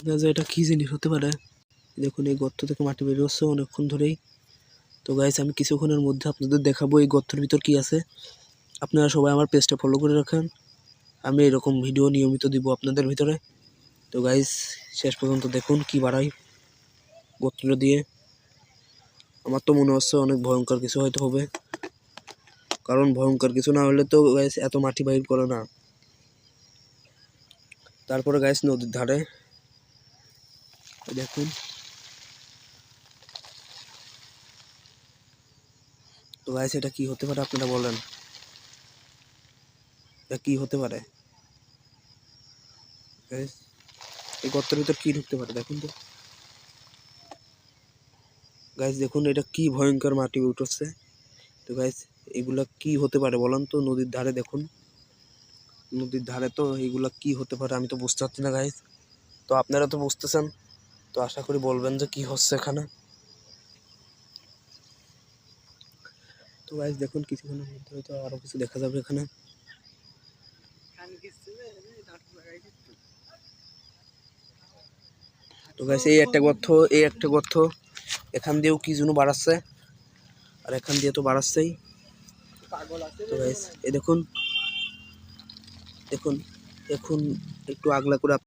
না যে এটা কি জিনিস হতে পারে। দেখুন এই গর্ত থেকে মাটি বের হচ্ছে অনেকক্ষণ ধরেই। তো গাইস আমি কিছুক্ষণের মধ্যে আপনাদের দেখাবো এই গর্তের ভিতর কি আছে। আপনারা সবাই আমার পেজটা ফলো করে রাখেন, আমি এরকম ভিডিও নিয়মিত দিব আপনাদের ভিতরে। তো গাইস শেষ পর্যন্ত দেখুন কি বাড়াই গর্তটা দিয়ে। আমার তো মনে হচ্ছে অনেক ভয়ঙ্কর কিছু হয়তো হবে, কারণ ভয়ঙ্কর কিছু না হলে তো গাইস এত মাটি বাইর করে না। তারপরে গাইস নদীর ধারে দেখুন, তো গাইস এটা কি হতে পারে আপনারা বলেন, এটা কি হতে পারে গাইস? এই গর্তের ভিতর কি ঢুকতে পারে দেখুন তো গাইস। দেখুন এটা কি ভয়ঙ্কর মাটি উঠছে। তো গাইস এগুলা কি হতে পারে বলেন তো? নদীর ধারে দেখুন, নদীর ধারে তো এগুলা কি হতে পারে আমি তো বুঝতে পারছি না গাইস। তো আপনারা তো বুঝতেছেন, তো আশা করি বলবেন যে কি হচ্ছে এখানে। তো গাইস দেখুন কিছুক্ষণের মধ্যে হয়তো আরো কিছু দেখা যাবে এখানে। তো গাইস এই একটা গর্ত, এখান দিয়েও কি যেন বাড়াচ্ছে, আর এখান দিয়ে তো বাড়াচ্ছেই। তো গাইস এই দেখুন, দেখুন এখন একটু আগলা করে